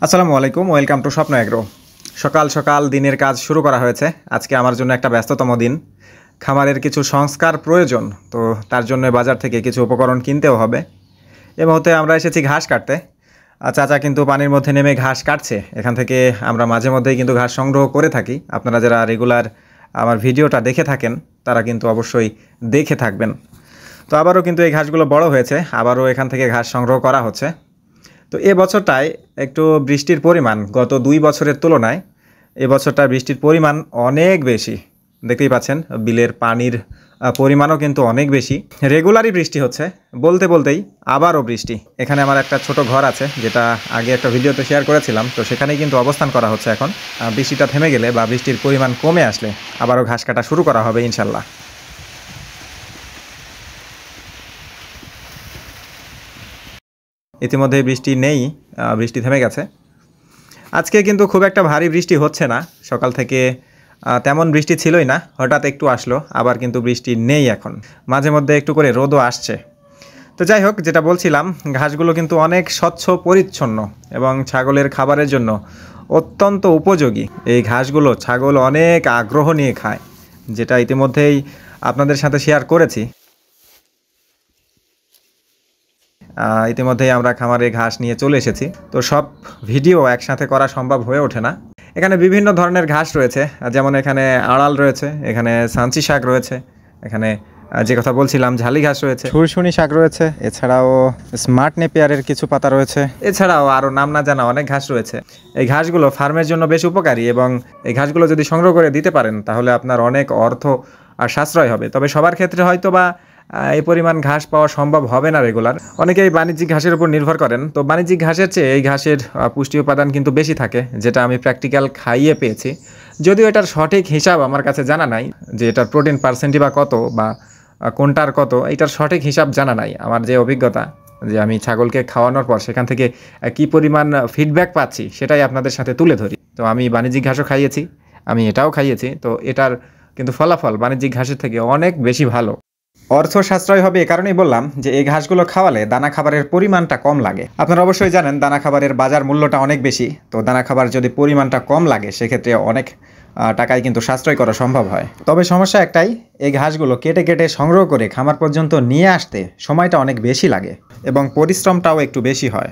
আসসালামু আলাইকুম, welcome to স্বপ্ন এগ্রো। সকাল সকাল দিনের কাজ শুরু করা হয়েছে। আজকে আমার জন্য একটা ব্যস্ততম দিন। খামারের কিছু সংস্কার প্রয়োজন, তো তার জন্য বাজার থেকে কিছু উপকরণ কিনতেও হবে। এই মুহূর্তে আমরা এসেছি ঘাস কাটতে। চাচা কিন্তু পানির মধ্যে নেমে ঘাস কাটছে। এখান থেকে আমরা মাঝে মধ্যেই কিন্তু ঘাস সংগ্রহ করে থাকি। আপনারা যারা রেগুলার আমার ভিডিওটা দেখে থাকেন তারা কিন্তু অবশ্যই দেখে থাকবেন। তো আবারও কিন্তু এই ঘাসগুলো বড় হয়েছে, আবারও এখান থেকে ঘাস সংগ্রহ করা হচ্ছে। তো এ বছরটায় একটু বৃষ্টির পরিমাণ গত 2 বছরের তুলনায় এ বছরটা বৃষ্টির পরিমাণ অনেক বেশি। দেখতেই পাচ্ছেন বিলের পানির পরিমাণও কিন্তু অনেক বেশি। রেগুলারই বৃষ্টি হচ্ছে, বলতে বলতেই আবারও বৃষ্টি। এখানে আমার একটা ছোট ঘর আছে, যেটা আগে একটা ভিডিওতে শেয়ার করেছিলাম, তো সেখানেই কিন্তু অবস্থান করা হচ্ছে এখন। বৃষ্টিটা থেমে গেলে বা বৃষ্টির পরিমাণ কমে আসলে আবারও ঘাস কাটা শুরু করা হবে ইনশাল্লাহ। ইতিমধ্যে বৃষ্টি নেই, বৃষ্টি থেমে গেছে। আজকে কিন্তু খুব একটা ভারী বৃষ্টি হচ্ছে না, সকাল থেকে তেমন বৃষ্টি ছিলই না, হঠাৎ একটু আসলো, আবার কিন্তু বৃষ্টি নেই এখন। মাঝে মধ্যে একটু করে রোদও আসছে। তো যাই হোক, যেটা বলছিলাম, ঘাসগুলো কিন্তু অনেক স্বচ্ছ পরিচ্ছন্ন এবং ছাগলের খাবারের জন্য অত্যন্ত উপযোগী। এই ঘাসগুলো ছাগল অনেক আগ্রহ নিয়ে খায়, যেটা ইতিমধ্যেই আপনাদের সাথে শেয়ার করেছি। ইতিমধ্যেই আমরা খামারে ঘাস নিয়ে চলে এসেছি, তো সব ভিডিও একসাথে করা সম্ভব হয়ে ওঠে না। এখানে বিভিন্ন ধরনের ঘাস রয়েছে, যেমন এখানে আড়াল রয়েছে, এখানে সাঞ্চি শাক রয়েছে, এখানে যে কথা বলছিলাম ঝালি ঘাস রয়েছে, সুরসুনি শাক রয়েছে, এছাড়াও স্মার্ট নেপিয়ারের কিছু পাতা রয়েছে, এছাড়াও আরও নাম না জানা অনেক ঘাস রয়েছে। এই ঘাসগুলো ফার্মের জন্য বেশ উপকারী, এবং এই ঘাসগুলো যদি সংগ্রহ করে দিতে পারেন তাহলে আপনার অনেক অর্থ আর সাশ্রয় হবে। তবে সবার ক্ষেত্রে হয়তো বা এই পরিমাণ ঘাস পাওয়া সম্ভব হবে না রেগুলার। অনেকেই বাণিজ্যিক ঘাসের উপর নির্ভর করেন, তো বাণিজ্যিক ঘাসের চেয়ে এই ঘাসের পুষ্টি উপাদান কিন্তু বেশি থাকে, যেটা আমি প্র্যাকটিক্যাল খাইয়ে পেয়েছি। যদিও এটার সঠিক হিসাব আমার কাছে জানা নাই, যে এটার প্রোটিন পার্সেন্টই বা কত বা কোনটার কত, এটার সঠিক হিসাব জানা নাই। আমার যে অভিজ্ঞতা, যে আমি ছাগলকে খাওয়ানোর পর সেখান থেকে কী পরিমাণ ফিডব্যাক পাচ্ছি সেটাই আপনাদের সাথে তুলে ধরি। তো আমি বাণিজ্যিক ঘাসও খাইয়েছি, আমি এটাও খাইয়েছি, তো এটার কিন্তু ফলাফল বাণিজ্যিক ঘাসের থেকে অনেক বেশি ভালো। অর্থ সাশ্রয় হবে এ কারণেই বললাম যে এই ঘাসগুলো খাওয়ালে দানা খাবারের পরিমাণটা কম লাগে। আপনারা অবশ্যই জানেন দানা খাবারের বাজার মূল্যটা অনেক বেশি, তো দানা খাবার যদি পরিমাণটা কম লাগে সেক্ষেত্রে অনেক টাকায় কিন্তু সাশ্রয় করা সম্ভব হয়। তবে সমস্যা একটাই, এই ঘাসগুলো কেটে কেটে সংগ্রহ করে খামার পর্যন্ত নিয়ে আসতে সময়টা অনেক বেশি লাগে এবং পরিশ্রমটাও একটু বেশি হয়।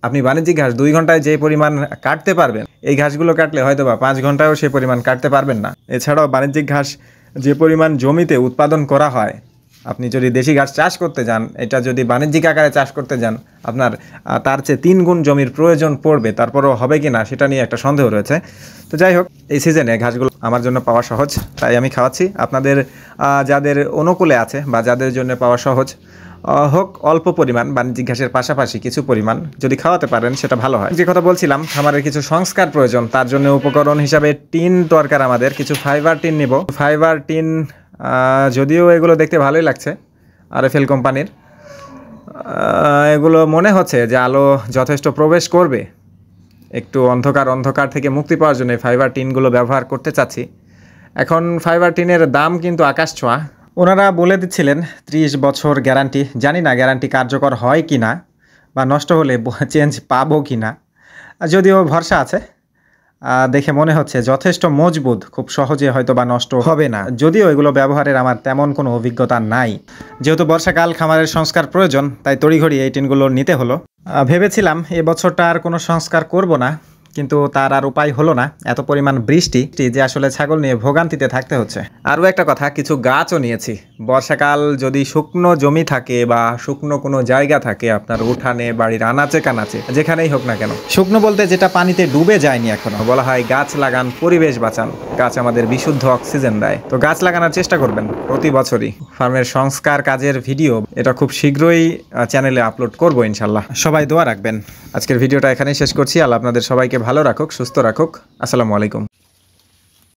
আপনি বাণিজ্যিক ঘাস 2 ঘন্টায় যে পরিমাণ কাটতে পারবেন, এই ঘাসগুলো কাটলে হয়তো বা 5 ঘন্টায়ও সে পরিমাণ কাটতে পারবেন না। এছাড়াও বাণিজ্যিক ঘাস যে পরিমাণ জমিতে উৎপাদন করা হয়, আপনি যদি দেশি ঘাস চাষ করতে যান, এটা যদি বাণিজ্যিক আকারে চাষ করতে যান, আপনার তার চেয়ে 3 গুণ জমির প্রয়োজন পড়বে। তারপরও হবে কি না সেটা নিয়ে একটা সন্দেহ রয়েছে। তো যাই হোক, এই সিজনে ঘাসগুলো আমার জন্য পাওয়া সহজ, তাই আমি খাওয়াচ্ছি। আপনাদের যাদের অনুকূলে আছে বা যাদের জন্য পাওয়া সহজ হোক, অল্প পরিমাণ বাণিজ্যিক ঘাসের পাশাপাশি কিছু পরিমাণ যদি খাওয়াতে পারেন সেটা ভালো হয়। যে কথা বলছিলাম, খামারের কিছু সংস্কার প্রয়োজন, তার জন্য উপকরণ হিসাবে টিন দরকার আমাদের। কিছু ফাইবার টিন নিব। ফাইবার টিন যদিও এগুলো দেখতে ভালোই লাগছে, RFL কোম্পানির। এগুলো মনে হচ্ছে যে আলো যথেষ্ট প্রবেশ করবে। একটু অন্ধকার থেকে মুক্তি পাওয়ার জন্য ফাইবার টিনগুলো ব্যবহার করতে চাচ্ছি। এখন ফাইবার টিনের দাম কিন্তু আকাশ ছোঁয়া। ওনারা বলে দিচ্ছিলেন 30 বছর গ্যারান্টি। জানি না গ্যারান্টি কার্যকর হয় কি না, বা নষ্ট হলে চেঞ্জ পাবো কি না, যদিও ভরসা আছে। দেখে মনে হচ্ছে যথেষ্ট মজবুত, খুব সহজে হয়তো বা নষ্ট হবে না। যদিও এগুলো ব্যবহারের আমার তেমন কোনো অভিজ্ঞতা নাই। যেহেতু বর্ষাকাল, খামারের সংস্কার প্রয়োজন, তাই তড়িঘড়ি এই টিনগুলো নিতে হলো। ভেবেছিলাম এবছরটা আর কোনো সংস্কার করব না, কিন্তু তার আর উপায় হলো না। এত পরিমাণ বৃষ্টি যে আসলে ছাগল নিয়ে ভোগান্তিতে থাকতে হচ্ছে। আরও একটা কথা, কিছু গাছও নিয়েছি। বর্ষাকাল যদি শুকনো জমি থাকে বা শুকনো কোনো জায়গা থাকে আপনার উঠানে, বাড়ির আনাচে কানাচে, যেখানেই হোক না কেন, শুকনো বলতে যেটা পানিতে ডুবে যায়নি এখনো, বলা হয় গাছ লাগান, পরিবেশ বাঁচান। গাছ আমাদের বিশুদ্ধ অক্সিজেন দেয়, তো গাছ লাগানোর চেষ্টা করবেন প্রতি বছরই। ফার্মের সংস্কার কাজের ভিডিও এটা খুব শীঘ্রই চ্যানেলে আপলোড করবো ইনশাল্লাহ। সবাই দোয়া রাখবেন। আজকের ভিডিওটা এখানেই শেষ করছি। আল্লাহ আপনাদের সবাইকে ভালো রাখুক, সুস্থ রাখুক। আসসালামু আলাইকুম।